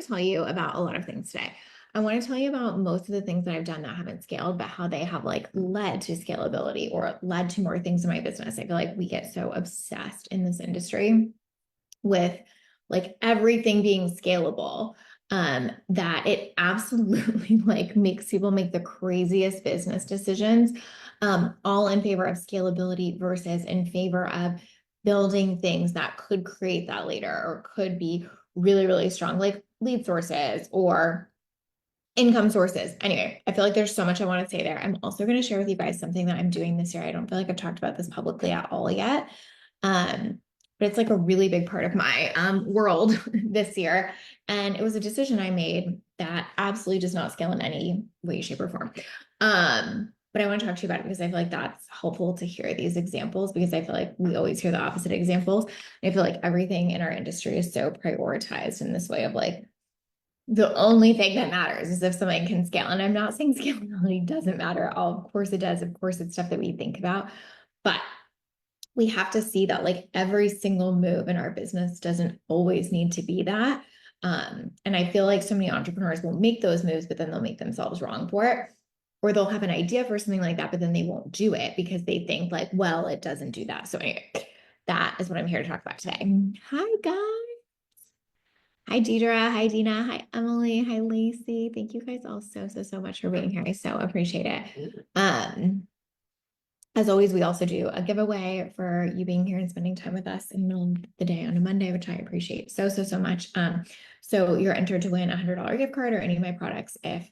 to tell you about a lot of things today. I want to tell you about most of the things that I've done that haven't scaled, but how they have like led to scalability or led to more things in my business. I feel like we get so obsessed in this industry with like everything being scalable, that it absolutely like makes people make the craziest business decisions, all in favor of scalability versus in favor of building things that could create that later or could be really, really strong, like lead sources or income sources. Anyway, I feel like there's so much I want to say there. I'm also going to share with you guys something that I'm doing this year. I don't feel like I've talked about this publicly at all yet. But it's like a really big part of my world this year. And it was a decision I made that absolutely does not scale in any way, shape, or form. But I want to talk to you about it because I feel like that's helpful to hear these examples, because I feel like we always hear the opposite examples. And I feel like everything in our industry is so prioritized in this way of like, the only thing that matters is if something can scale. And I'm not saying scalability doesn't matter at all. Of course it does. Of course it's stuff that we think about. But we have to see that like every single move in our business doesn't always need to be that. And I feel like so many entrepreneurs will make those moves, but then they'll make themselves wrong for it. Or they'll have an idea for something like that, but then they won't do it because they think like, well, it doesn't do that. So anyway, that is what I'm here to talk about today. Hi, guys. Hi, Deidre. Hi, Dina. Hi, Emily. Hi, Lacey. Thank you guys all so much for being here. I so appreciate it. As always, we also do a giveaway for you being here and spending time with us in the middle of the day on a Monday, which I appreciate so much. So you're entered to win a $100 gift card or any of my products if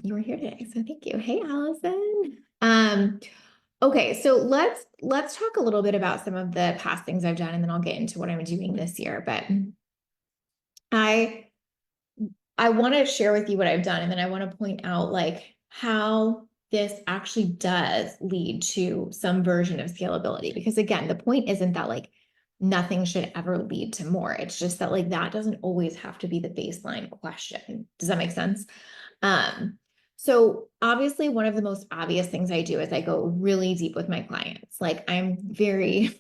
you were here today. So thank you. Hey, Allison. Okay, so let's talk a little bit about some of the past things I've done, and then I'll get into what I'm doing this year. But I want to share with you what I've done, and then I want to point out like how this actually does lead to some version of scalability. Because again, the point isn't that like nothing should ever lead to more. It's just that like that doesn't always have to be the baseline question. Does that make sense? So obviously one of the most obvious things I do is I go really deep with my clients. Like I'm very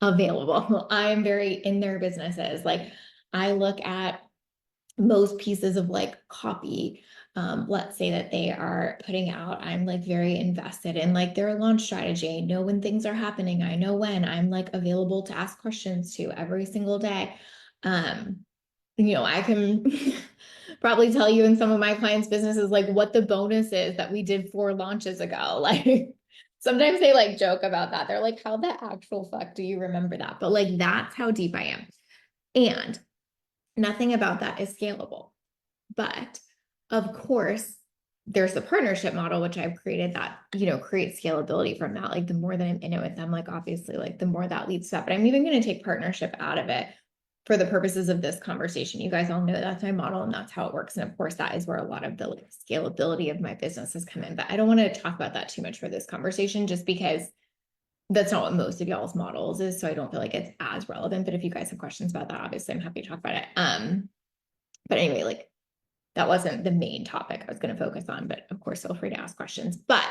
available. I'm very in their businesses. Like I look at most pieces of like copy, let's say that they are putting out, I'm like very invested in like their launch strategy. I know when things are happening. I know when I'm like available to ask questions to every single day. I can probably tell you in some of my clients' businesses, like what the bonus is that we did 4 launches ago. Like sometimes they like joke about that. They're like, how the actual fuck do you remember that? But like, that's how deep I am. And nothing about that is scalable. But of course, there's the partnership model, which I've created that, creates scalability from that. Like the more that I'm in it with them, like obviously, like the more that leads to that. But I'm even going to take partnership out of it for the purposes of this conversation. You guys all know that's my model and that's how it works. And of course, that is where a lot of the like, scalability of my business has come in. But I don't want to talk about that too much for this conversation, just because that's not what most of y'all's models is. So I don't feel like it's as relevant. But if you guys have questions about that, obviously I'm happy to talk about it. But anyway, like that wasn't the main topic I was going to focus on, but of course, feel free to ask questions. But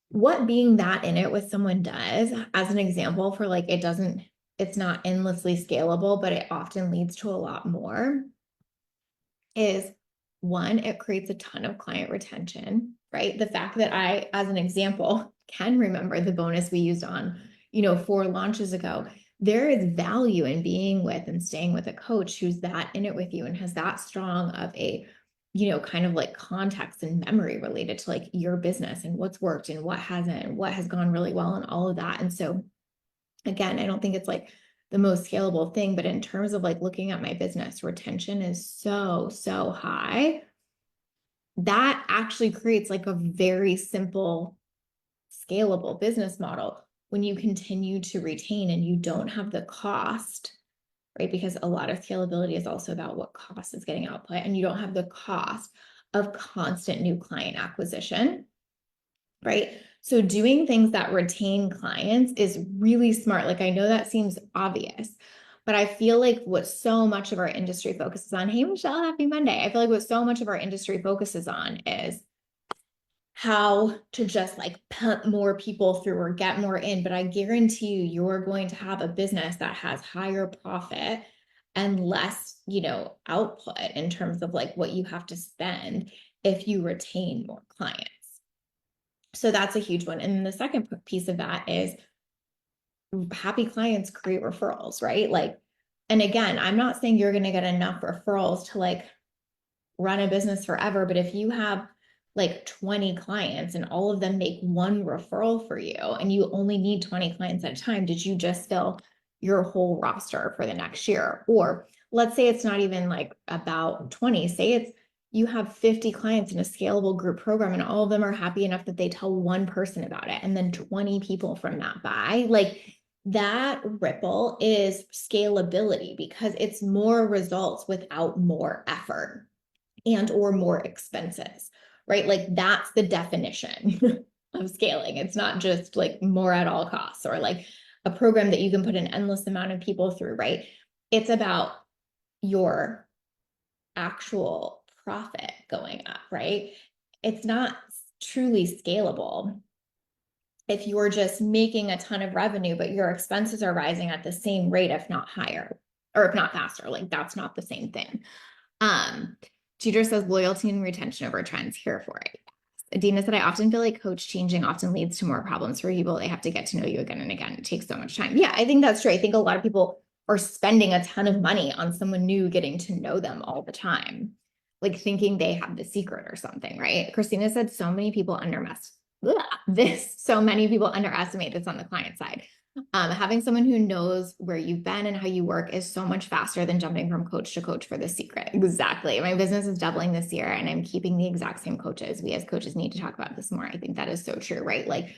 what being that in it with someone does, as an example for like, it's not endlessly scalable, but it often leads to a lot more, is one, it creates a ton of client retention, right? The fact that I, as an example, can remember the bonus we used on, 4 launches ago. There is value in being with and staying with a coach who's that in it with you and has that strong of a, kind of like context and memory related to like your business and what's worked and what hasn't, and what has gone really well and all of that. And so again, I don't think it's like the most scalable thing, but in terms of like looking at my business, retention is so high. That actually creates like a very simple, scalable business model when you continue to retain and you don't have the cost, right? Because a lot of scalability is also about what cost is getting output, and you don't have the cost of constant new client acquisition, right? So doing things that retain clients is really smart. Like I know that seems obvious, but I feel like what so much of our industry focuses on, hey, Michelle, happy Monday. I feel like what so much of our industry focuses on is how to just like pump more people through or get more in. But I guarantee you, you're going to have a business that has higher profit and less, output in terms of like what you have to spend if you retain more clients. So that's a huge one. And the second piece of that is happy clients create referrals, right? Like, and again, I'm not saying you're going to get enough referrals to like run a business forever, but if you have like 20 clients and all of them make one referral for you and you only need 20 clients at a time, did you just fill your whole roster for the next year? Or let's say it's not even like about 20, say it's you have 50 clients in a scalable group program and all of them are happy enough that they tell one person about it and then 20 people from that buy. Like that ripple is scalability because it's more results without more effort and or more expenses, right? Like that's the definition of scaling. It's not just like more at all costs or like a program that you can put an endless amount of people through, right? It's about your actual profit going up, right? It's not truly scalable if you're just making a ton of revenue, but your expenses are rising at the same rate, if not higher, or if not faster. Like that's not the same thing. Jeter says loyalty and retention over trends, here for it. Adina said, I often feel like coach changing often leads to more problems for people. They have to get to know you again and again. It takes so much time. Yeah, I think that's true. I think a lot of people are spending a ton of money on someone new getting to know them all the time, like thinking they have the secret or something, right? Christina said, so many people so many people underestimate this on the client side. Having someone who knows where you've been and how you work is so much faster than jumping from coach to coach for the secret. Exactly. My business is doubling this year and I'm keeping the exact same coaches. We as coaches need to talk about this more. I think that is so true, right? Like,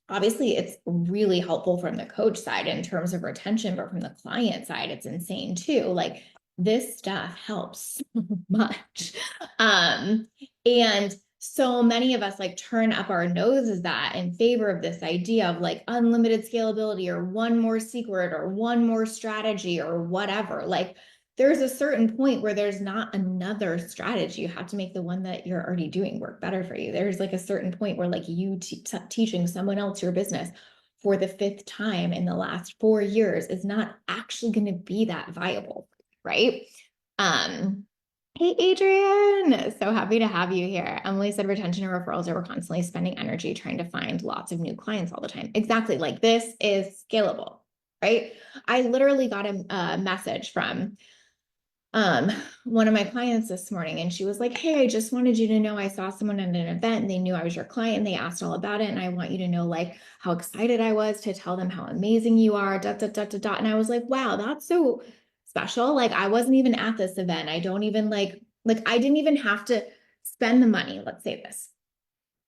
obviously it's really helpful from the coach side in terms of retention, but from the client side, it's insane too. Like this stuff helps so much. And so many of us like turn up our noses that in favor of this idea of like unlimited scalability or one more secret or one more strategy or whatever. Like there's a certain point where there's not another strategy. You have to make the one that you're already doing work better for you. There's like a certain point where like you teaching someone else your business for the fifth time in the last 4 years is not actually going to be that viable, right? Hey, Adrian, so happy to have you here. Emily said retention and referrals are we're constantly spending energy trying to find lots of new clients all the time. Exactly. Like this is scalable, right? I literally got a message from one of my clients this morning and she was like, hey, I just wanted you to know I saw someone at an event and they knew I was your client and they asked all about it and I want you to know like how excited I was to tell them how amazing you are, and I was like, wow, that's so special. Like I wasn't even at this event. I don't even like I didn't even have to spend the money, let's say this,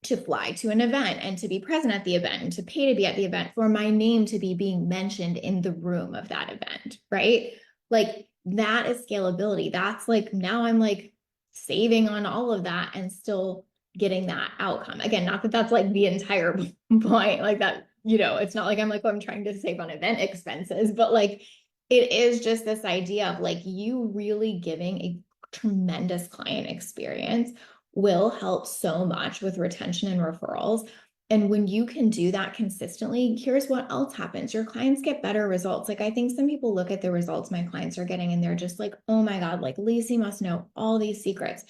to fly to an event and to be present at the event and to pay to be at the event for my name to be being mentioned in the room of that event, right? Like that is scalability. That's like, now I'm like saving on all of that and still getting that outcome. Again, not that that's like the entire point, like that, it's not like I'm like, oh, I'm trying to save on event expenses, but like it is just this idea of like you really giving a tremendous client experience will help so much with retention and referrals. And when you can do that consistently, here's what else happens. Your clients get better results. Like I think some people look at the results my clients are getting and they're just like, oh my God, like Lacey must know all these secrets.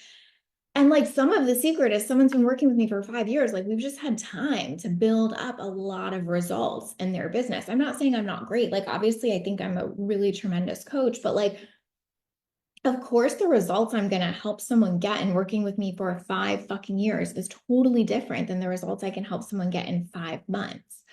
And like some of the secret is someone's been working with me for 5 years. Like we've just had time to build up a lot of results in their business. I'm not saying I'm not great. Like obviously I think I'm a really tremendous coach, but like of course, the results I'm going to help someone get in working with me for 5 fucking years is totally different than the results I can help someone get in 5 months.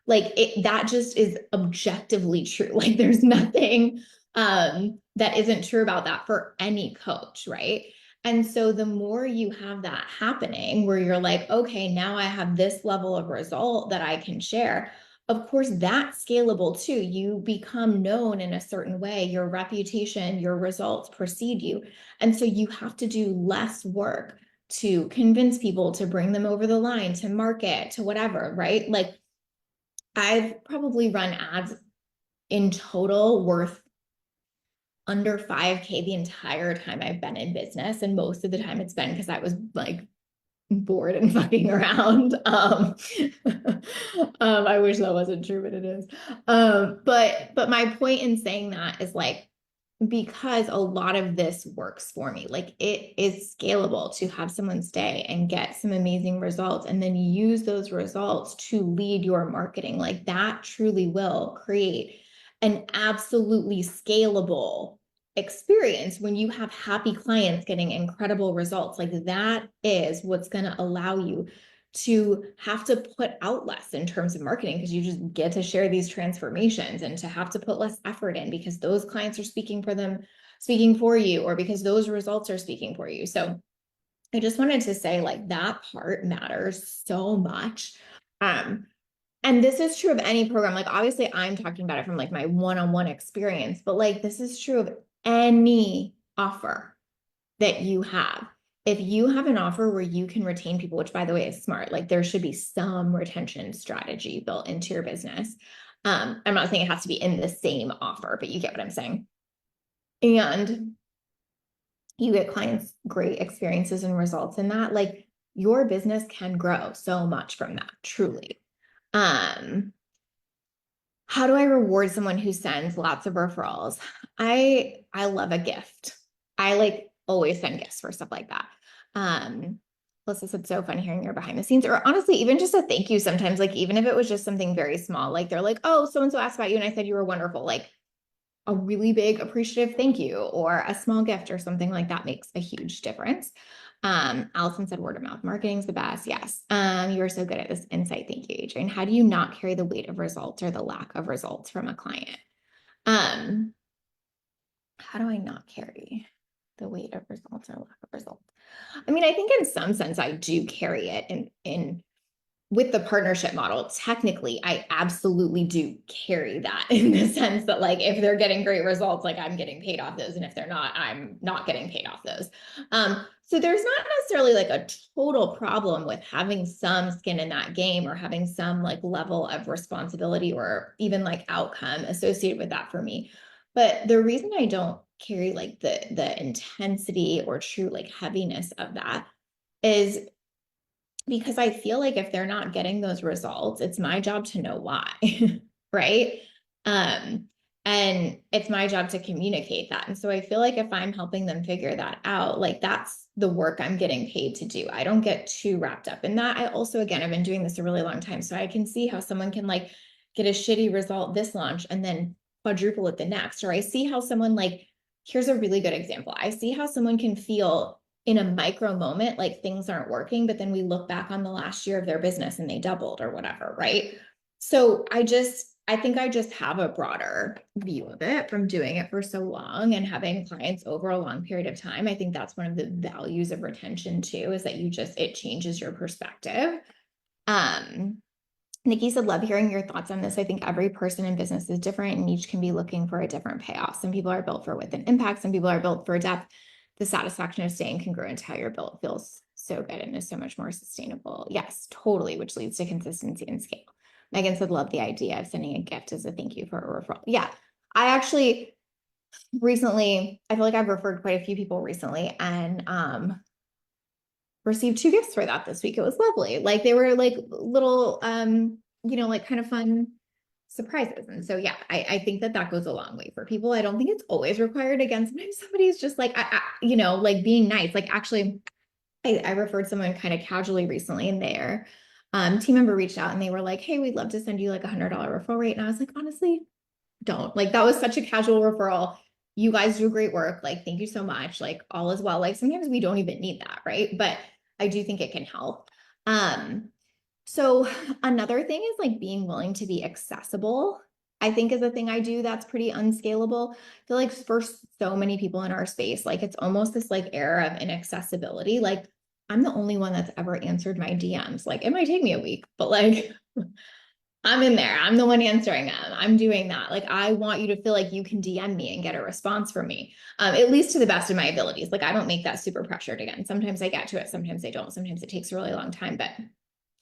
Like that just is objectively true. Like there's nothing that isn't true about that for any coach, right? And so the more you have that happening where you're like, okay, now I have this level of result that I can share. Of course, that's scalable too. You become known in a certain way, your reputation, your results precede you. And so you have to do less work to convince people, to bring them over the line, to market, to whatever, right? Like I've probably run ads in total worth under 5K the entire time I've been in business. And most of the time it's been because I was like bored and fucking around. I wish that wasn't true, but it is. But my point in saying that is like, because a lot of this works for me. Like it is scalable to have someone stay and get some amazing results and then use those results to lead your marketing. Like that truly will create an absolutely scalable experience when you have happy clients getting incredible results. Like that is what's going to allow you to have to put out less in terms of marketing because you just get to share these transformations and to have to put less effort in because those clients are speaking for you, or because those results are speaking for you. So I just wanted to say like that part matters so much. And this is true of any program. Like obviously I'm talking about it from like my one-on-one experience, but like this is true of any offer that you have. If you have an offer where you can retain people, which by the way is smart, like there should be some retention strategy built into your business. I'm not saying it has to be in the same offer, but you get what I'm saying. And you get clients great experiences and results in that, like your business can grow so much from that, truly. How do I reward someone who sends lots of referrals? I love a gift. I like always send gifts for stuff like that. Plus, it's so fun hearing your behind the scenes, or honestly, even just a thank you sometimes, like even if it was just something very small, like they're like, oh, so-and-so asked about you and I said you were wonderful. Like a really big appreciative thank you or a small gift or something like that makes a huge difference. Allison said word of mouth marketing is the best. Yes. You are so good at this insight. Thank you, Adrian. How do you not carry the weight of results or the lack of results from a client? How do I not carry the weight of results or lack of results? I mean, I think in some sense I do carry it in with the partnership model. Technically, I absolutely do carry that in the sense that like if they're getting great results, like I'm getting paid off those, and if they're not, I'm not getting paid off those. So there's not necessarily like a total problem with having some skin in that game or having some like level of responsibility or even like outcome associated with that for me. But the reason I don't carry like the intensity or true like heaviness of that is because I feel like if they're not getting those results, it's my job to know why, right? Um, and it's my job to communicate that. And so I feel like if I'm helping them figure that out, like that's the work I'm getting paid to do. I don't get too wrapped up in that. I also, again, I've been doing this a really long time. So I can see how someone can like get a shitty result this launch and then quadruple it the next. Or I see how someone like, here's a really good example. I see how someone can feel in a micro moment, like things aren't working, but then we look back on the last year of their business and they doubled or whatever, right? So I think I just have a broader view of it from doing it for so long and having clients over a long period of time. I think that's one of the values of retention too, is that it changes your perspective. Nikki said, love hearing your thoughts on this. I think every person in business is different and each can be looking for a different payoff. Some people are built for width and impact. Some people are built for depth. The satisfaction of staying congruent to how you're built feels so good and is so much more sustainable. Yes, totally, which leads to consistency and scale. Megan said, love the idea of sending a gift as a thank you for a referral. Yeah, I actually recently, I feel like I've referred quite a few people recently and received 2 gifts for that this week. It was lovely. Like they were like little, like kind of fun surprises. And so, yeah, I think that goes a long way for people. I don't think it's always required. Again, sometimes somebody's just like, like being nice. Like actually, I referred someone kind of casually recently and their team member reached out and they were like, hey, we'd love to send you like $100 referral rate. And I was like, honestly, don't. Like that was such a casual referral. You guys do great work. Like, thank you so much. Like all is well. Like sometimes we don't even need that, right? But I do think it can help. So another thing is like being willing to be accessible, I think is a thing I do that's pretty unscalable. I feel like for so many people in our space, like it's almost this like era of inaccessibility. Like I'm the only one that's ever answered my DMs. Like it might take me a week, but like I'm in there. I'm the one answering them. I'm doing that. Like, I want you to feel like you can DM me and get a response from me, at least to the best of my abilities. Like, I don't make that super pressured again. Sometimes I get to it. Sometimes I don't. Sometimes it takes a really long time, but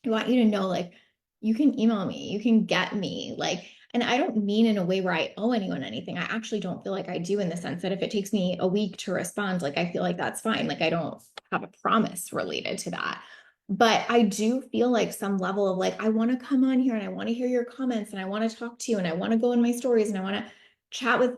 I want you to know, like, you can email me, you can get me, like, and I don't mean in a way where I owe anyone anything. I actually don't feel like I do, in the sense that if it takes me a week to respond, like, I feel like that's fine. Like, I don't have a promise related to that. But I do feel like some level of like, I want to come on here and I want to hear your comments and I want to talk to you and I want to go in my stories and I want to chat with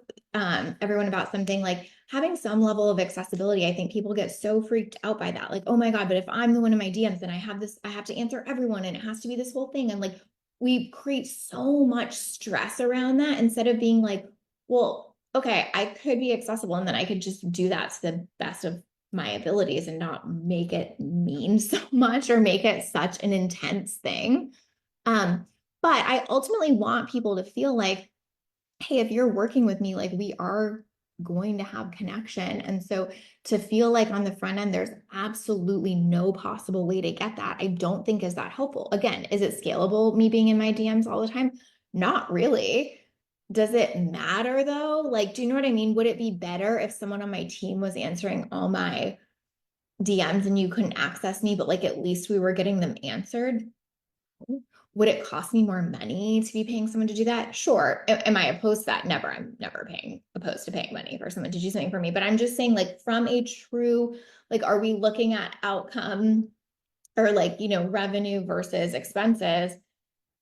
everyone about something, like having some level of accessibility. I think people get so freaked out by that. Like, oh my God, but if I'm the one in my DMs, then I have to answer everyone and it has to be this whole thing. And like, we create so much stress around that instead of being like, well, okay, I could be accessible and then I could just do that to the best of my abilities and not make it mean so much or make it such an intense thing. But I ultimately want people to feel like, hey, if you're working with me, like we are going to have connection. And so to feel like on the front end, there's absolutely no possible way to get that, I don't think is that helpful. Again, is it scalable, me being in my DMs all the time? Not really. Does it matter though? Like, do you know what I mean? Would it be better if someone on my team was answering all my DMs and you couldn't access me, but like at least we were getting them answered? Would it cost me more money to be paying someone to do that? Sure. Am I opposed to that? Never. I'm never opposed to paying money for someone to do something for me. But I'm just saying, like, from a true, like, are we looking at outcome or like, revenue versus expenses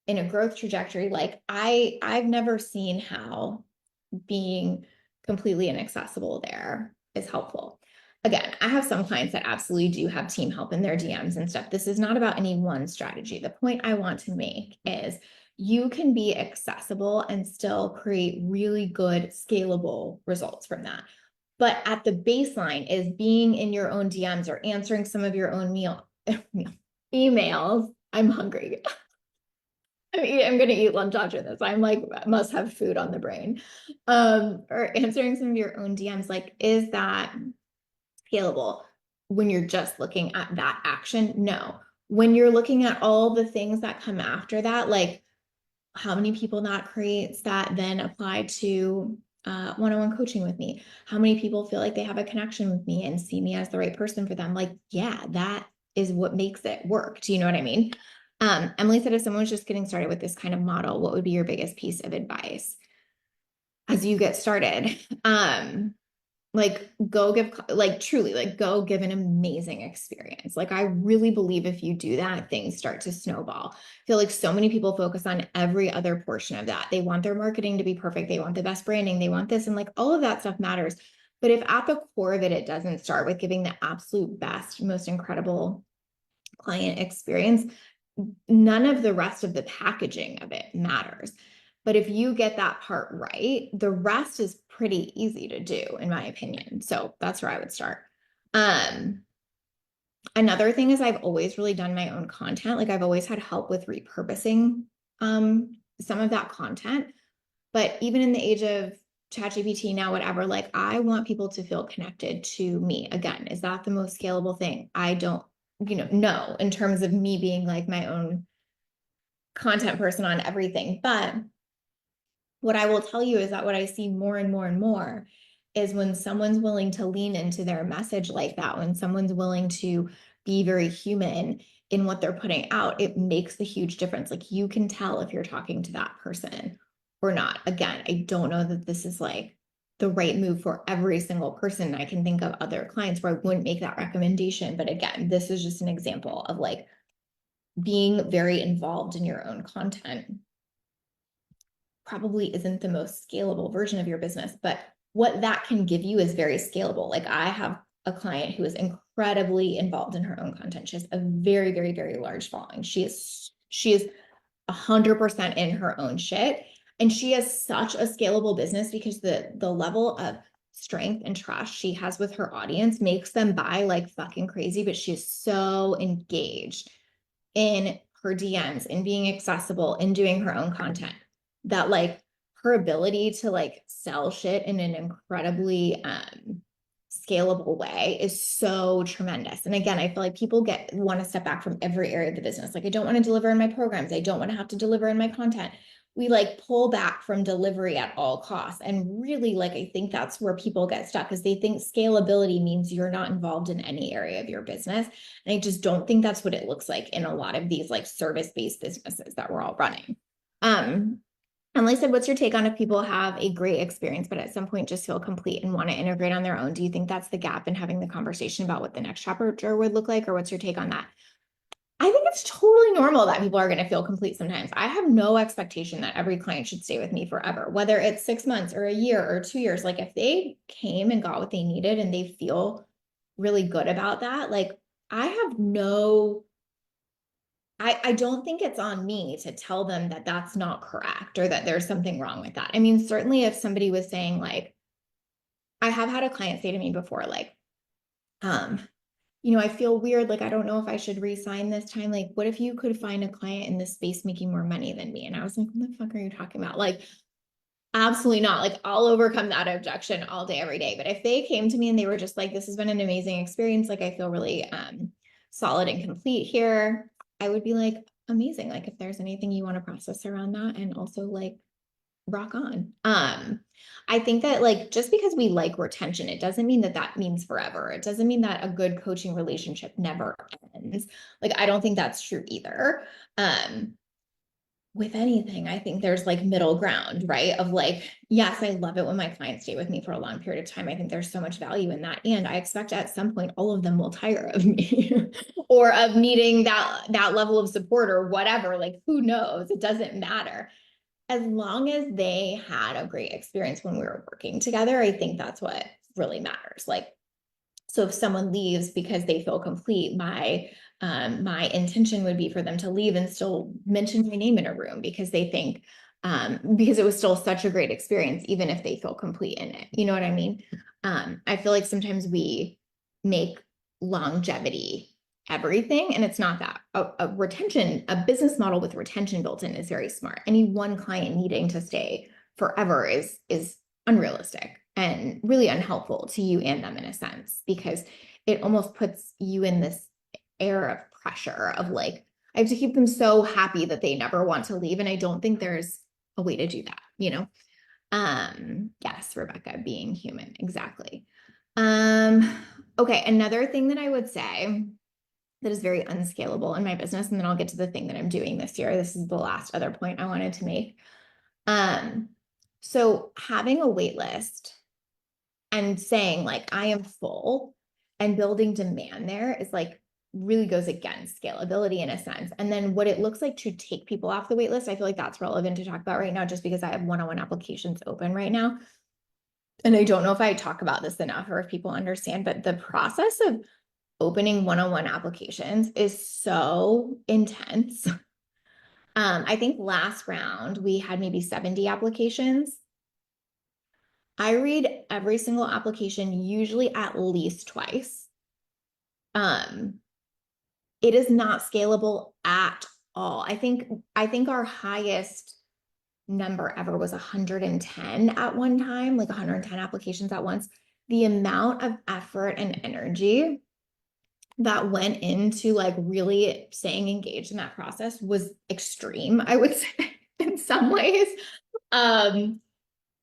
in a growth trajectory? Like, I've never seen how being completely inaccessible there is helpful. Again, I have some clients that absolutely do have team help in their DMs and stuff. This is not about any one strategy. The point I want to make is you can be accessible and still create really good scalable results from that. But at the baseline is being in your own DMs or answering some of your own emails. I'm hungry. I'm gonna eat lunch after this. I'm like, must have food on the brain. Or answering some of your own DMs, like, is that scalable when you're just looking at that action? No. When you're looking at all the things that come after that, like how many people that creates that then apply to one-on-one coaching with me, how many people feel like they have a connection with me and see me as the right person for them, like, yeah, that is what makes it work. Do you know what I mean? Emily said, if someone was just getting started with this kind of model, what would be your biggest piece of advice as you get started? Like go give, like truly, like go give an amazing experience. Like I really believe if you do that, things start to snowball. I feel like so many people focus on every other portion of that. They want their marketing to be perfect. They want the best branding. They want this. And like all of that stuff matters. But if at the core of it, it doesn't start with giving the absolute best, most incredible client experience, none of the rest of the packaging of it matters. But if you get that part right, the rest is pretty easy to do, in my opinion. So that's where I would start. Another thing is I've always really done my own content. Like I've always had help with repurposing some of that content. But even in the age of ChatGPT now, whatever, like I want people to feel connected to me. Again, is that the most scalable thing? I don't, no, in terms of me being like my own content person on everything. But what I will tell you is that what I see more and more and more is when someone's willing to lean into their message like that, when someone's willing to be very human in what they're putting out, it makes a huge difference. Like you can tell if you're talking to that person or not. Again, I don't know that this is like the right move for every single person. I can think of other clients where I wouldn't make that recommendation. But again, this is just an example of like being very involved in your own content probably isn't the most scalable version of your business, but what that can give you is very scalable. Like I have a client who is incredibly involved in her own content. She has a very, very, very large following. She is 100% in her own shit. And she has such a scalable business because the level of strength and trust she has with her audience makes them buy like fucking crazy, but she is so engaged in her DMs, in being accessible, in doing her own content, that like her ability to like sell shit in an incredibly scalable way is so tremendous. And again, I feel like people want to step back from every area of the business. Like I don't want to deliver in my programs. I don't want to have to deliver in my content. We like pull back from delivery at all costs. And really, like, I think that's where people get stuck because they think scalability means you're not involved in any area of your business. And I just don't think that's what it looks like in a lot of these like service-based businesses that we're all running. Emily said, what's your take on if people have a great experience, but at some point just feel complete and want to integrate on their own? Do you think that's the gap in having the conversation about what the next chapter would look like? Or what's your take on that? I think it's totally normal that people are going to feel complete sometimes. I have no expectation that every client should stay with me forever, whether it's 6 months or a year or 2 years. Like if they came and got what they needed and they feel really good about that, like I have no, I don't think it's on me to tell them that that's not correct or that there's something wrong with that. I mean, certainly if somebody was saying like, I have had a client say to me before, like, um, I feel weird. Like, I don't know if I should re-sign this time. Like, what if you could find a client in this space making more money than me? And I was like, what the fuck are you talking about? Like, absolutely not. Like, I'll overcome that objection all day, every day. But if they came to me and they were just like, this has been an amazing experience, like, I feel really solid and complete here, I would be like, amazing. Like, if there's anything you want to process around that, and also like, rock on. I think that like just because we like retention, it doesn't mean that that means forever. It doesn't mean that a good coaching relationship never ends. Like I don't think that's true either. Um, with anything, I think there's like middle ground, right? Of like, yes, I love it when my clients stay with me for a long period of time. I think there's so much value in that. And I expect at some point all of them will tire of me or of needing that level of support or whatever. Like who knows? It doesn't matter as long as they had a great experience when we were working together. I think that's what really matters. Like, so if someone leaves because they feel complete, my intention would be for them to leave and still mention my name in a room because they think because it was still such a great experience, even if they feel complete in it. You know what I mean? I feel like sometimes we make longevity everything, and it's not that. A business model with retention built in is very smart. Any one client needing to stay forever is unrealistic and really unhelpful to you and them in a sense, because it almost puts you in this air of pressure of like, I have to keep them so happy that they never want to leave. And I don't think there's a way to do that, you know? Yes, Rebecca, being human, exactly. Okay, another thing that I would say that is very unscalable in my business, and then I'll get to the thing that I'm doing this year. This is the last other point I wanted to make. So having a wait list and saying like I am full and building demand there is like really goes against scalability in a sense. And then what it looks like to take people off the wait list, I feel like that's relevant to talk about right now, just because I have one-on-one applications open right now. And I don't know if I talk about this enough or if people understand, but the process of opening one-on-one applications is so intense. I think last round we had maybe 70 applications. I read every single application, usually at least twice. It is not scalable at all. I think our highest number ever was 110 at one time, like 110 applications at once. The amount of effort and energy that went into like really staying engaged in that process was extreme, I would say, in some ways. Um,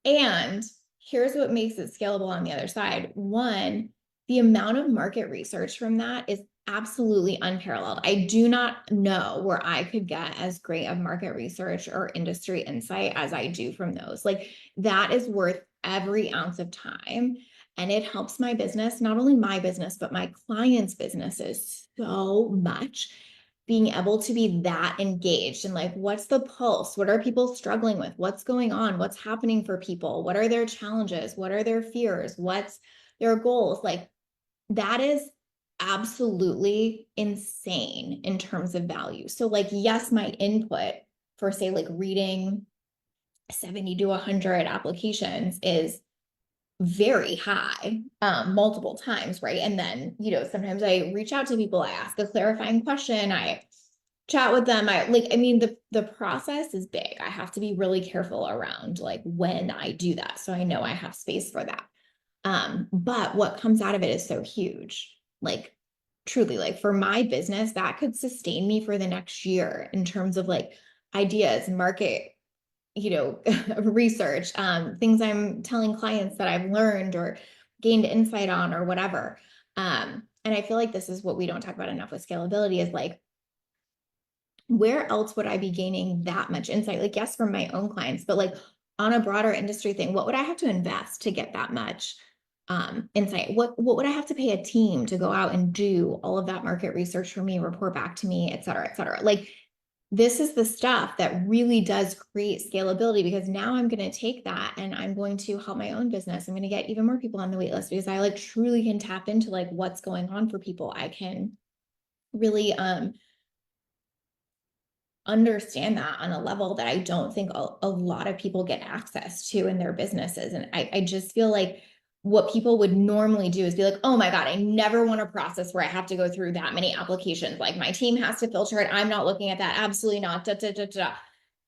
and here's what makes it scalable on the other side. One, the amount of market research from that is absolutely unparalleled. I do not know where I could get as great of market research or industry insight as I do from those. Like that is worth every ounce of time. And it helps my business, not only my business, but my clients' businesses so much, being able to be that engaged and like, what's the pulse? What are people struggling with? What's going on? What's happening for people? What are their challenges? What are their fears? What's their goals? Like, that is absolutely insane in terms of value. So, like, yes, my input for, say, like reading 70 to 100 applications is very high, multiple times, right? And then, sometimes I reach out to people, I ask a clarifying question, I chat with them. I mean, the process is big. I have to be really careful around like when I do that. So I know I have space for that. But what comes out of it is so huge. Like truly, like for my business, that could sustain me for the next year in terms of like ideas, market, research, things I'm telling clients that I've learned or gained insight on or whatever. And I feel like this is what we don't talk about enough with scalability is like, where else would I be gaining that much insight? Like, yes, from my own clients, but like on a broader industry thing, what would I have to invest to get that much insight. What would I have to pay a team to go out and do all of that market research for me, report back to me, et cetera, et cetera. Like this is the stuff that really does create scalability, because now I'm going to take that and I'm going to help my own business. I'm going to get even more people on the wait list, because I like truly can tap into like what's going on for people. I can really understand that on a level that I don't think a lot of people get access to in their businesses. And I just feel like what people would normally do is be like, oh my God, I never want a process where I have to go through that many applications. Like my team has to filter it. I'm not looking at that. Absolutely not. Da, da, da, da.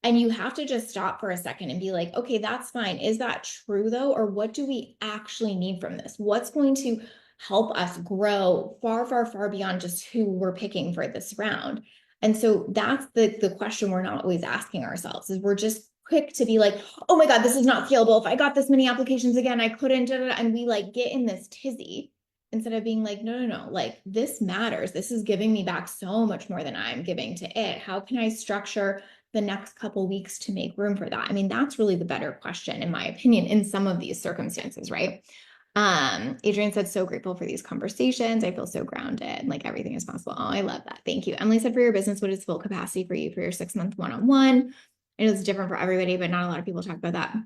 And you have to just stop for a second and be like, okay, that's fine. Is that true though? Or what do we actually need from this? What's going to help us grow far, far, far beyond just who we're picking for this round? And so that's the question we're not always asking ourselves, is we're just quick to be like, oh my God, this is not scalable. If I got this many applications again, I couldn't, da, da, da. And we like get in this tizzy instead of being like, no, no, no, like this matters. This is giving me back so much more than I'm giving to it. How can I structure the next couple weeks to make room for that? I mean, that's really the better question, in my opinion, in some of these circumstances, right? Adrian said, so grateful for these conversations. I feel so grounded, like everything is possible. Oh, I love that. Thank you. Emily said, for your business, what is full capacity for you for your 6-month one-on-one? I know it's different for everybody, but not a lot of people talk about that.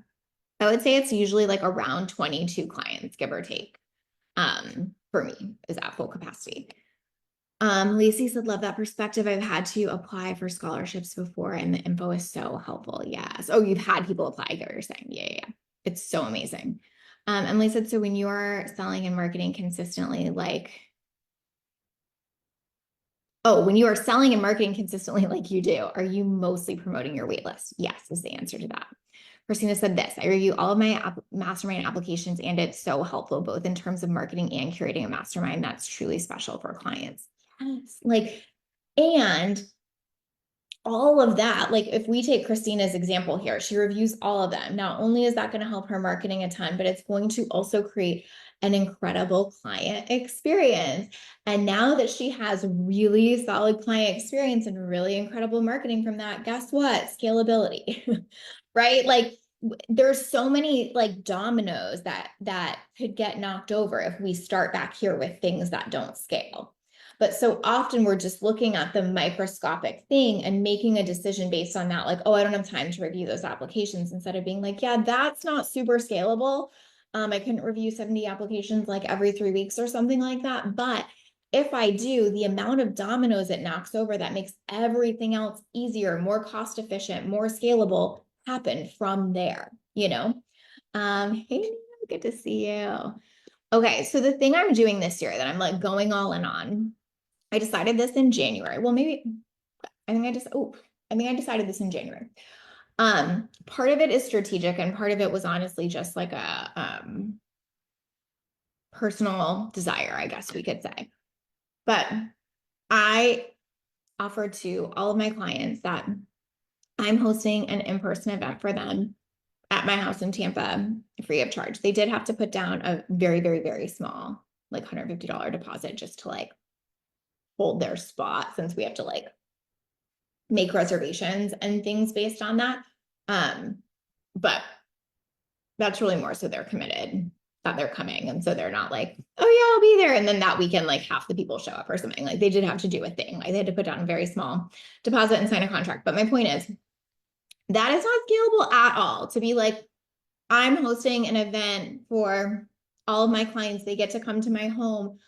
I would say it's usually like around 22 clients, give or take. For me, is at full capacity. Lacey said, love that perspective. I've had to apply for scholarships before and the info is so helpful. Yes. Oh, you've had people apply, I get what you're saying. Yeah, yeah, yeah. It's so amazing. Emily said, so when you are selling and marketing consistently, like, oh, when you are selling and marketing consistently like you do, are you mostly promoting your wait list? Yes, is the answer to that. Christina said this, I review all of my mastermind applications and it's so helpful, both in terms of marketing and curating a mastermind that's truly special for clients. Yes, like, and all of that, like if we take Christina's example here, she reviews all of them. Not only is that going to help her marketing a ton, but it's going to also create an incredible client experience. And now that she has really solid client experience and really incredible marketing from that, guess what? Scalability, right? Like there's so many like dominoes that could get knocked over if we start back here with things that don't scale. But so often we're just looking at the microscopic thing and making a decision based on that, like, oh, I don't have time to review those applications, instead of being like, yeah, that's not super scalable. I couldn't review 70 applications like every 3 weeks or something like that. But if I do, the amount of dominoes it knocks over that makes everything else easier, more cost efficient, more scalable happen from there, you know? Hey, good to see you. Okay, so the thing I'm doing this year that I'm like going all in on, I decided this in January. Well, maybe I think I decided this in January. Part of it is strategic and part of it was honestly just like a personal desire, I guess we could say. But I offered to all of my clients that I'm hosting an in-person event for them at my house in Tampa, free of charge. They did have to put down a very, very, very small, like $150 deposit just to like hold their spot, since we have to like make reservations and things based on that. But that's really more so they're committed that they're coming. And so they're not like, oh yeah, I'll be there. And then that weekend, like half the people show up or something. Like they did have to do a thing. Like they had to put down a very small deposit and sign a contract. But my point is, that is not scalable at all. To be like, I'm hosting an event for all of my clients. They get to come to my home.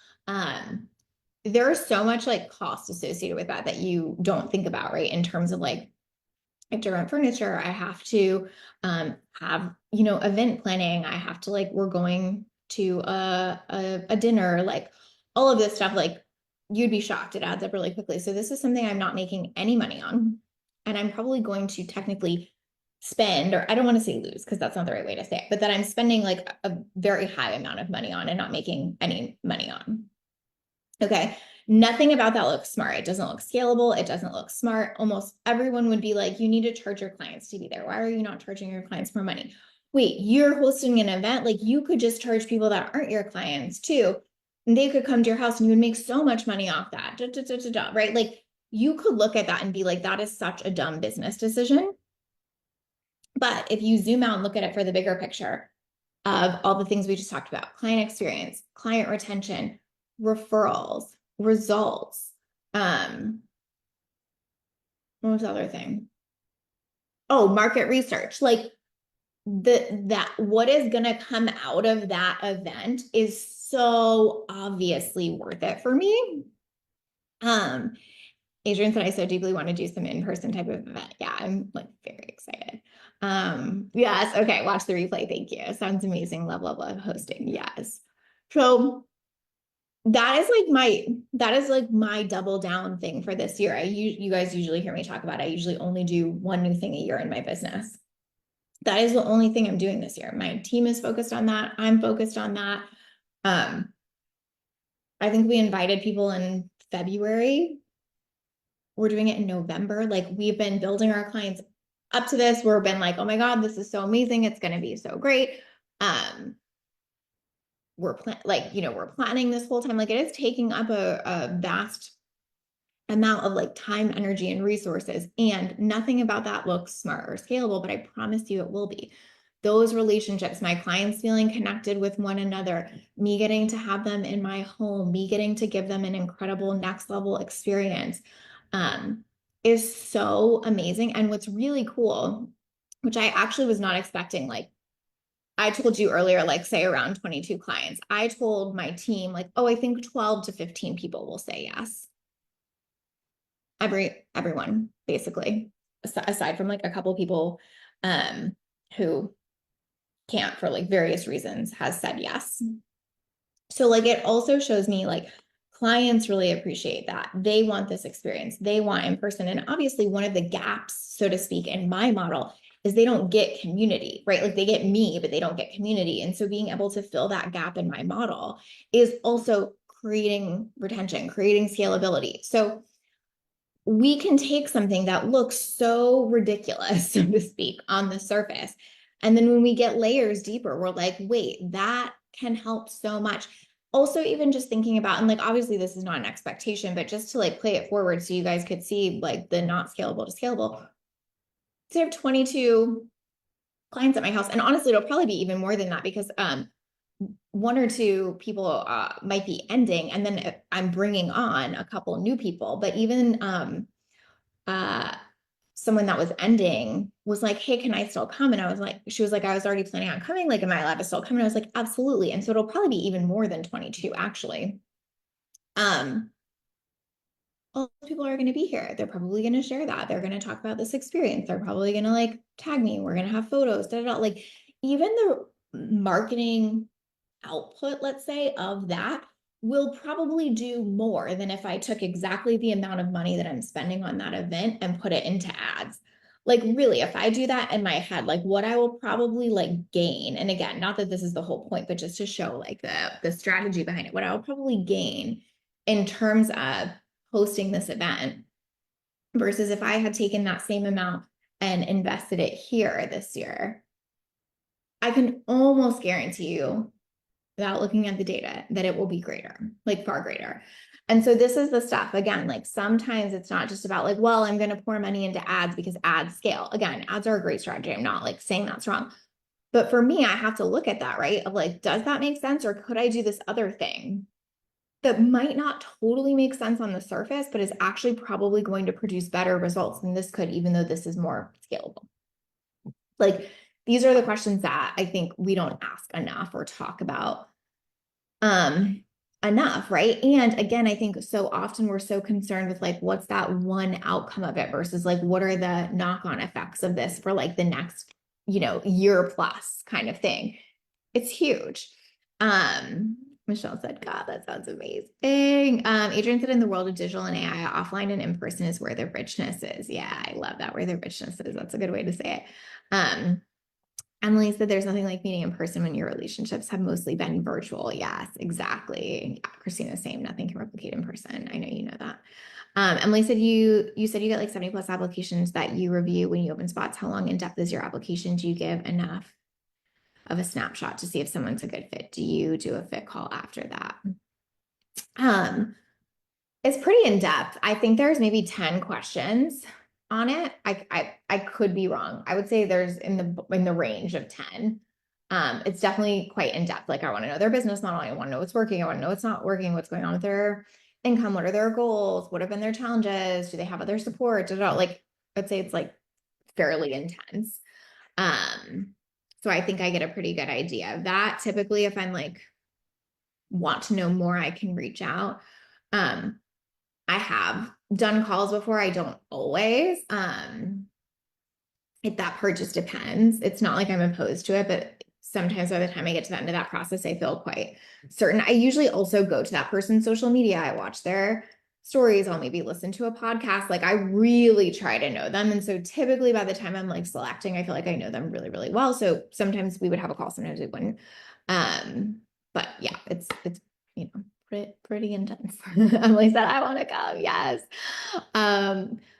There's so much like cost associated with that you don't think about, right? In terms of like, I have to rent furniture. I have to have, event planning. I have to like, we're going to a dinner, like all of this stuff, like you'd be shocked. It adds up really quickly. So this is something I'm not making any money on. And I'm probably going to technically spend, or I don't want to say lose, because that's not the right way to say it, but that I'm spending like a very high amount of money on and not making any money on. Okay. Nothing about that looks smart. It doesn't look scalable. It doesn't look smart. Almost everyone would be like, you need to charge your clients to be there. Why are you not charging your clients more money? Wait, you're hosting an event. Like you could just charge people that aren't your clients too. And they could come to your house and you would make so much money off that. Right? Like you could look at that and be like, that is such a dumb business decision. But if you zoom out and look at it for the bigger picture, of all the things we just talked about: client experience, client retention, referrals, results. What was the other thing? Oh, market research. Like that what is going to come out of that event is so obviously worth it for me. Um, Adrian said I so deeply want to do some in-person type of event. Yeah, I'm like very excited. Yes, okay, watch the replay. Thank you. Sounds amazing. Love, love, love hosting. Yes. So that is like my double down thing for this year. You guys usually hear me talk about it. I usually only do one new thing a year in my business. That is the only thing I'm doing this year. My team is focused on that. I'm focused on that. Um, I think we invited people in February. We're doing it in November. Like we've been building our clients up to this. We've been like, oh my God, this is so amazing. It's going to be so great. We're planning this whole time. Like it is taking up a vast amount of like time, energy, and resources. And nothing about that looks smart or scalable, but I promise you it will be. Those relationships, my clients feeling connected with one another, me getting to have them in my home, me getting to give them an incredible next level experience, is so amazing. And what's really cool, which I actually was not expecting, like I told you earlier, like say around 22 clients, I told my team like, oh, I think 12 to 15 people will say yes. Everyone basically, aside from like a couple people who can't for like various reasons, has said yes. So like it also shows me like clients really appreciate that. They want this experience. They want in person. And obviously one of the gaps, so to speak, in my model is they don't get community, right? Like they get me, but they don't get community. And so being able to fill that gap in my model is also creating retention, creating scalability. So we can take something that looks so ridiculous, so to speak, on the surface. And then when we get layers deeper, we're like, wait, that can help so much. Also, even just thinking about, and like, obviously this is not an expectation, but just to like play it forward so you guys could see like the not scalable to scalable. So I have 22 clients at my house. And honestly, it'll probably be even more than that because one or two people might be ending and then I'm bringing on a couple new people, but even uh, someone that was ending was like, hey, can I still come? And I was like, she was like, I was already planning on coming. Like, am I allowed to still come? And I was like, absolutely. And so it'll probably be even more than 22 actually. All people are going to be here. They're probably going to share that. They're going to talk about this experience. They're probably going to like tag me. We're going to have photos. Da, da, da. Like even the marketing output, let's say, of that will probably do more than if I took exactly the amount of money that I'm spending on that event and put it into ads. Like really, if I do that in my head, like what I will probably like gain, and again, not that this is the whole point, but just to show like the strategy behind it, what I will probably gain in terms of hosting this event versus if I had taken that same amount and invested it here this year, I can almost guarantee you without looking at the data that it will be greater, like far greater. And so this is the stuff, again, like sometimes it's not just about like, well, I'm going to pour money into ads because ads scale. Again, ads are a great strategy. I'm not like saying that's wrong. But for me, I have to look at that, right? Of like, does that make sense? Or could I do this other thing that might not totally make sense on the surface, but is actually probably going to produce better results than this could, even though this is more scalable? Like, these are the questions that I think we don't ask enough or talk about enough, right? And again, I think so often we're so concerned with like what's that one outcome of it versus like what are the knock-on effects of this for like the next, year plus kind of thing. It's huge. Michelle said, God, that sounds amazing. Adrian said in the world of digital and AI, offline and in-person is where the richness is. Yeah, I love that, where the richness is. That's a good way to say it. Emily said there's nothing like meeting in person when your relationships have mostly been virtual. Yes, exactly. Yeah, Christina's same. Nothing can replicate in person. I know you know that. Emily said you said you get like 70 plus applications that you review when you open spots. How long in depth is your application? Do you give enough of a snapshot to see if someone's a good fit? Do you do a fit call after that? It's pretty in depth. I think there's maybe 10 questions on it. I could be wrong. I would say there's in the range of 10. It's definitely quite in depth. Like I want to know their business model. I want to know what's working. I want to know what's not working, what's going on with their income. What are their goals? What have been their challenges? Do they have other support? Like, I'd say it's like fairly intense. Um, so I think I get a pretty good idea of that. Typically, if I'm like, want to know more, I can reach out. Um, I have done calls before. I don't always. That part just depends. It's not like I'm opposed to it, but sometimes by the time I get to the end of that process, I feel quite certain. I usually also go to that person's social media. I watch their stories. I'll maybe listen to a podcast. Like I really try to know them. And so typically by the time I'm like selecting, I feel like I know them really, really well. So sometimes we would have a call, sometimes we wouldn't. But yeah, it's pretty intense. Emily said, I want to go. Yes.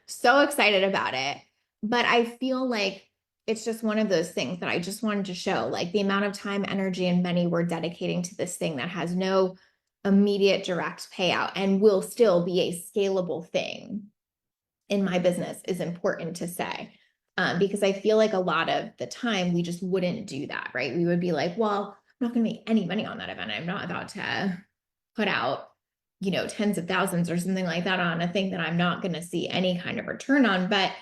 So excited about it. But I feel like it's just one of those things that I just wanted to show, like the amount of time, energy, and money we're dedicating to this thing that has no immediate direct payout and will still be a scalable thing in my business is important to say. Because I feel like a lot of the time we just wouldn't do that, right? We would be like, well, I'm not going to make any money on that event. I'm not about to put out, tens of thousands or something like that on a thing that I'm not going to see any kind of return on. But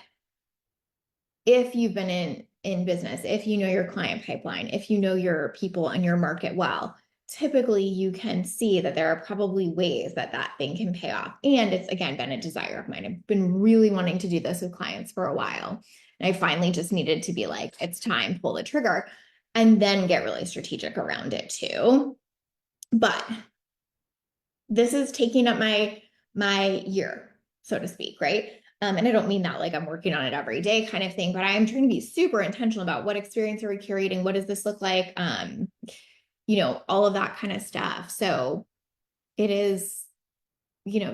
if you've been in business, if you know your client pipeline, if you know your people and your market well, typically you can see that there are probably ways that that thing can pay off. And it's, again, been a desire of mine. I've been really wanting to do this with clients for a while. And I finally just needed to be like, it's time, pull the trigger, and then get really strategic around it too. But this is taking up my year, so to speak, right? And I don't mean that like I'm working on it every day kind of thing, but I am trying to be super intentional about what experience are we curating? What does this look like? All of that kind of stuff. So it is,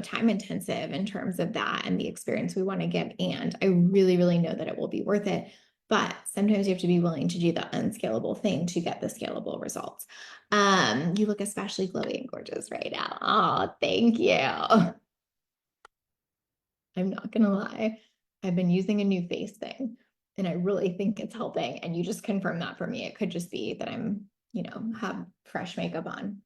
time intensive in terms of that and the experience we want to give. And I really, really know that it will be worth it. But sometimes you have to be willing to do the unscalable thing to get the scalable results. You look especially glowy and gorgeous right now. Oh, thank you. I'm not gonna lie. I've been using a new face thing and I really think it's helping. And you just confirm that for me. It could just be that I'm, have fresh makeup on.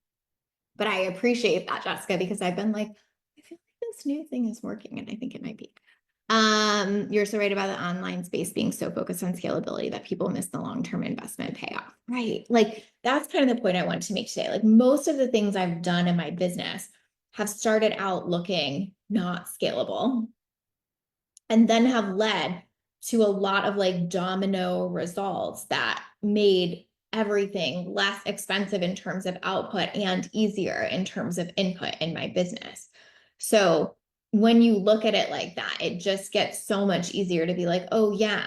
But I appreciate that, Jessica, because I've been like, I feel like this new thing is working and I think it might be. You're so right about the online space being so focused on scalability that people miss the long-term investment payoff. Right. Like that's kind of the point I wanted to make today. Like most of the things I've done in my business have started out looking not scalable and then have led to a lot of like domino results that made everything less expensive in terms of output and easier in terms of input in my business. So when you look at it like that, it just gets so much easier to be like, oh yeah.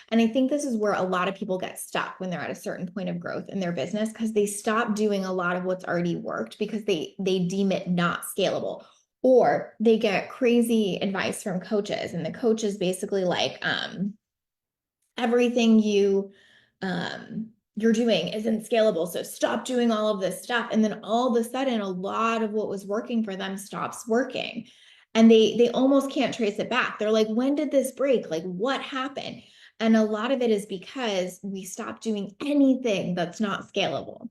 And I think this is where a lot of people get stuck when they're at a certain point of growth in their business because they stop doing a lot of what's already worked because they deem it not scalable, or they get crazy advice from coaches and the coach is basically like everything you're doing isn't scalable, so stop doing all of this stuff. And then all of a sudden a lot of what was working for them stops working and they almost can't trace it back. They're like, when did this break? Like what happened? And a lot of it is because we stopped doing anything that's not scalable,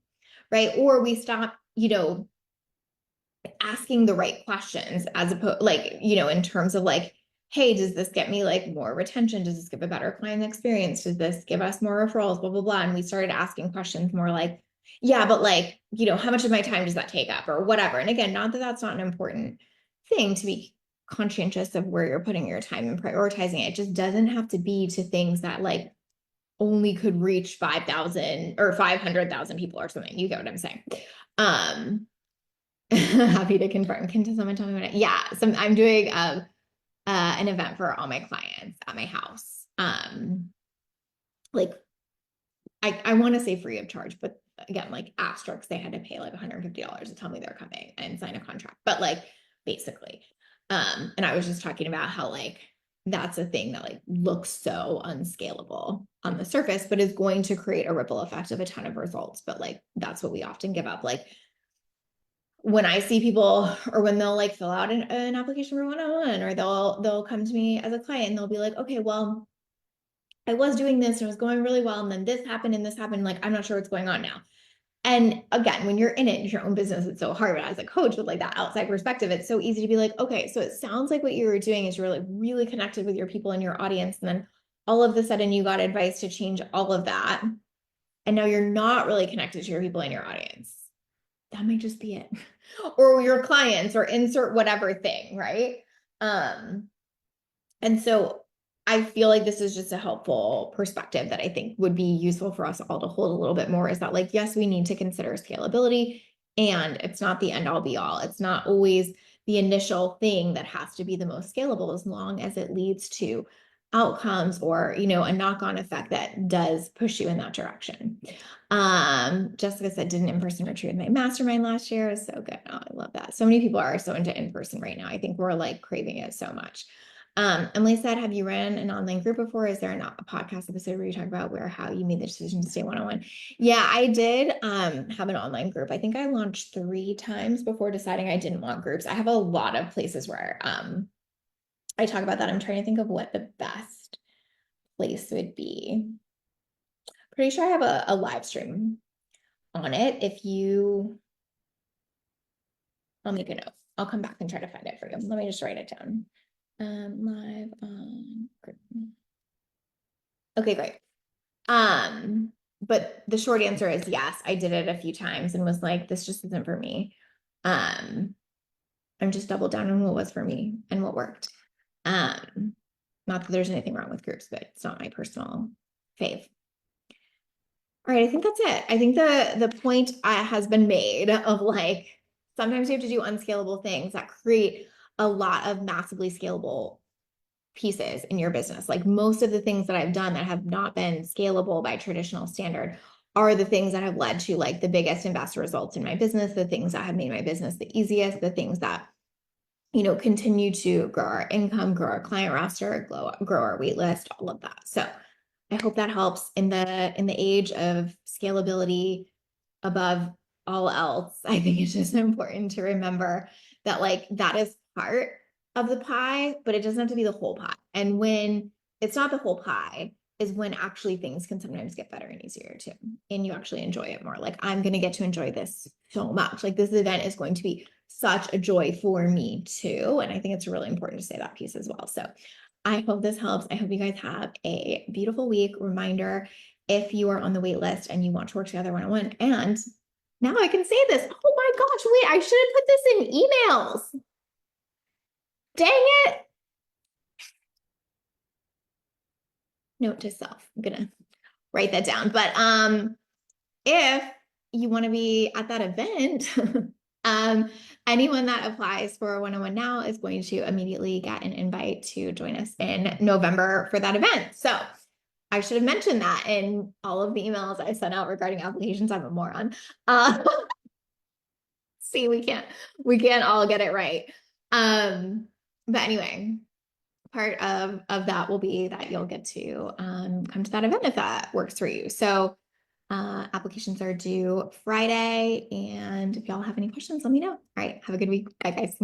right? Or we stop asking the right questions as opposed like, in terms of like, hey, does this get me like more retention? Does this give a better client experience? Does this give us more referrals? Blah, blah, blah. And we started asking questions more like, yeah, but like, how much of my time does that take up or whatever? And again, not that that's not an important thing to be conscientious of where you're putting your time and prioritizing it. It just doesn't have to be to things that like only could reach 5,000 or 500,000 people or something. You get what I'm saying? Happy to confirm. Can someone tell me what yeah, I'm doing an event for all my clients at my house. Like I want to say free of charge, but again, like asterisks, they had to pay like $150 to tell me they're coming and sign a contract. But like basically, and I was just talking about how like that's a thing that like looks so unscalable on the surface, but is going to create a ripple effect of a ton of results. But like that's what we often give up. Like when I see people or when they'll like fill out an application for one-on-one or they'll come to me as a client and they'll be like, okay, well, I was doing this and it was going really well. And then this happened and this happened. Like, I'm not sure what's going on now. And again, when you're in it, it's your own business, it's so hard. But as a coach with like that outside perspective, it's so easy to be like, okay, so it sounds like what you were doing is you're like really connected with your people in your audience. And then all of a sudden you got advice to change all of that. And now you're not really connected to your people in your audience. That might just be it. Or your clients or insert whatever thing, right? And so I feel like this is just a helpful perspective that I think would be useful for us all to hold a little bit more is that, like, yes, we need to consider scalability, and it's not the end all be all. It's not always the initial thing that has to be the most scalable, as long as it leads to outcomes or, you know, a knock-on effect that does push you in that direction. Jessica said, did an in-person retreat with my mastermind last year. It was so good. Oh, I love that. So many people are so into in-person right now. I think we're like craving it so much. Emily said, have you ran an online group before? Is there a podcast episode where you talk about how you made the decision to stay one-on-one? Yeah, I did have an online group. I think I launched 3 times before deciding I didn't want groups. I have a lot of places where I talk about that. I'm trying to think of what the best place would be. Pretty sure I have a live stream on it. I'll make a note. I'll come back and try to find it for you. Let me just write it down. Live on group. Okay, great. But the short answer is yes, I did it a few times and was like, this just isn't for me. I'm just doubled down on what was for me and what worked. Not that there's anything wrong with groups, but it's not my personal fave. All right, I think that's it. I think the point has been made of like, sometimes you have to do unscalable things that create a lot of massively scalable pieces in your business. Like most of the things that I've done that have not been scalable by traditional standard are the things that have led to like the biggest and best results in my business, the things that have made my business the easiest, the things that, you know, continue to grow our income, grow our client roster, grow our wait list, all of that. So I hope that helps in the age of scalability above all else. I think it's just important to remember that like that is part of the pie, but it doesn't have to be the whole pie. And when it's not the whole pie is when actually things can sometimes get better and easier too. And you actually enjoy it more. Like I'm going to get to enjoy this so much. Like this event is going to be such a joy for me too. And I think it's really important to say that piece as well. So I hope this helps. I hope you guys have a beautiful week. Reminder, if you are on the wait list and you want to work together one-on-one, and now I can say this. Oh my gosh, wait, I should have put this in emails. Dang it. Note to self. I'm gonna write that down. But if you want to be at that event, anyone that applies for a one-on-one now is going to immediately get an invite to join us in November for that event. So I should have mentioned that in all of the emails I sent out regarding applications. I'm a moron. See, we can't all get it right. But anyway, part of that will be that you'll get to come to that event if that works for you. So applications are due Friday, and if y'all have any questions, let me know. All right, have a good week. Bye, guys.